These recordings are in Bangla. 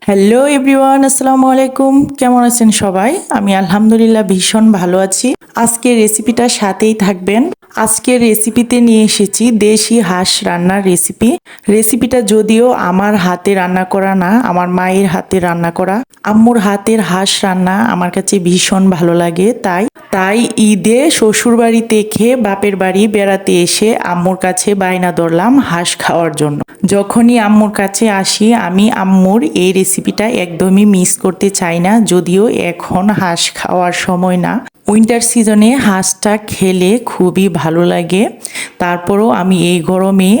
হ্যালো এভরিওয়ান, আসসালামু আলাইকুম। কেমন আছেন সবাই? আমি আলহামদুলিল্লাহ ভীষণ ভালো আছি। আজকের রেসিপিটার সাথেই থাকবেন। আজকের রেসিপিতে নিয়ে এসেছি দেশি হাঁস রান্নার রেসিপি। রেসিপিটা যদিও আমার হাতে রান্না করা না, আমার মায়ের হাতে রান্না করা। আম্মুর হাতের হাঁস রান্না আমার কাছে ভীষণ ভালো লাগে। তাই তাই ঈদে শ্বশুর বাড়ি থেকে বাপের বাড়ি বেড়াতে এসে আম্মুর কাছে বায়না ধরলাম হাঁস খাওয়ার জন্য। যখনই আম্মুর কাছে আসি আমি আম্মুর এই রেসিপিটা একদমই মিস করতে চাই না। যদিও এখন হাঁস খাওয়ার সময় না, উইন্টার সিজনে হাঁসটা খেলে খুবই ভালো লাগে। তারপরও আমি এই গরমে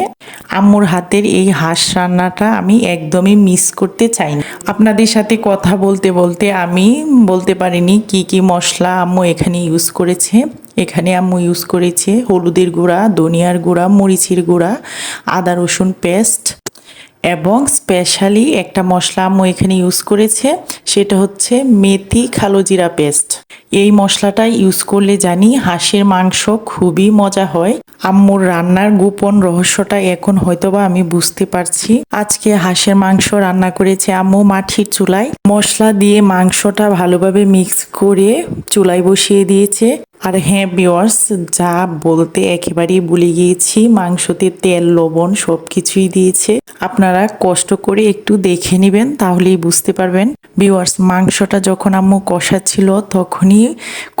আম্মুর হাতের এই হাঁস রান্নাটা আমি একদমই মিস করতে চাই না। আপনাদের সাথে কথা বলতে বলতে আমি বলতে পারিনি কি কি মশলা আম্মু এখানে ইউজ করেছে। এখানে আম্মু ইউজ করেছে হলুদের গুঁড়া, ধনিয়ার গুঁড়া, মরিচের গুঁড়া, আদা রসুন পেস্ট এবং স্পেশালি একটা মশলা আম্মু এখানে ইউজ করেছে, সেটা হচ্ছে মেথি কালো জিরা পেস্ট। এই মশলাটা ইউজ করলে জানি হাঁসের মাংস খুবই মজা হয়। আম্মুর রান্নার গোপন রহস্যটা এখন হয়তোবা আমি বুঝতে পারছি। আজকে হাঁসের মাংস রান্না করেছে আম্মু মাটির চুলায়। মশলা দিয়ে মাংসটা ভালোভাবে মিক্স করে চুলায় বসিয়ে দিয়েছে। আর হ্যাঁ ভিউয়ার্স, যা বলতে একেবারেই ভুলে গিয়েছি, মাংসতে তেল লবণ সব কিছুই দিয়েছে। আপনারা কষ্ট করে একটু দেখে নেবেন, তাহলেই বুঝতে পারবেন। ভিউয়ার্স, মাংসটা যখন আম্মু কষাচ্ছিল তখনই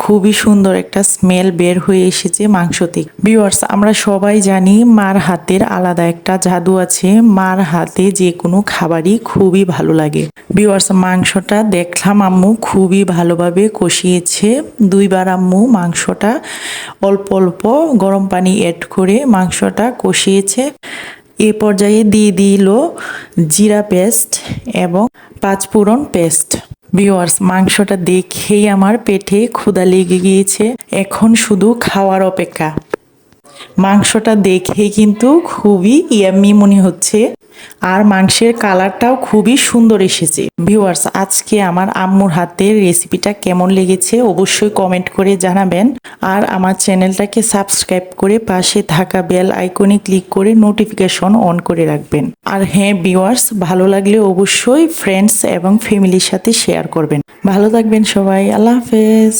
খুবই সুন্দর একটা স্মেল বের হয়ে এসেছে মাংস থেকে। ভিউয়ার্স, আমরা সবাই জানি মার হাতের আলাদা একটা জাদু আছে। মার হাতে যে কোনো খাবারই খুবই ভালো লাগে। ভিউয়ার্স, মাংসটা দেখলাম আম্মু খুবই ভালোভাবে কষিয়েছে। দুইবার আম্মু মাংসটা অল্প অল্প গরম পানি অ্যাড করে মাংসটা কষিয়েছে। এ পর্যায়ে দিয়ে দিল জিরা পেস্ট এবং পাঁচফোড়ন পেস্ট। ভিউয়ার্স, মাংসটা দেখেই আমার পেটে ক্ষুধা লেগে গিয়েছে। এখন শুধু খাওয়ার অপেক্ষা। মাংসটা দেখেই কিন্তু খুবই ইয়াম্মি মনে হচ্ছে, আর মাংসের কালারটাও খুবই সুন্দর এসেছে। ভিউয়ার্স, আজকে আমার আম্মুর হাতের রেসিপিটা কেমন লেগেছে অবশ্যই কমেন্ট করে জানাবেন। আর আমার চ্যানেলটাকে সাবস্ক্রাইব করে পাশে থাকা বেল আইকনে ক্লিক করে নোটিফিকেশন অন করে রাখবেন। আর হ্যাঁ ভিউয়ার্স, ভালো লাগলে অবশ্যই ফ্রেন্ডস এবং ফ্যামিলির সাথে শেয়ার করবেন। ভালো থাকবেন সবাই, আল্লাহ হাফেজ।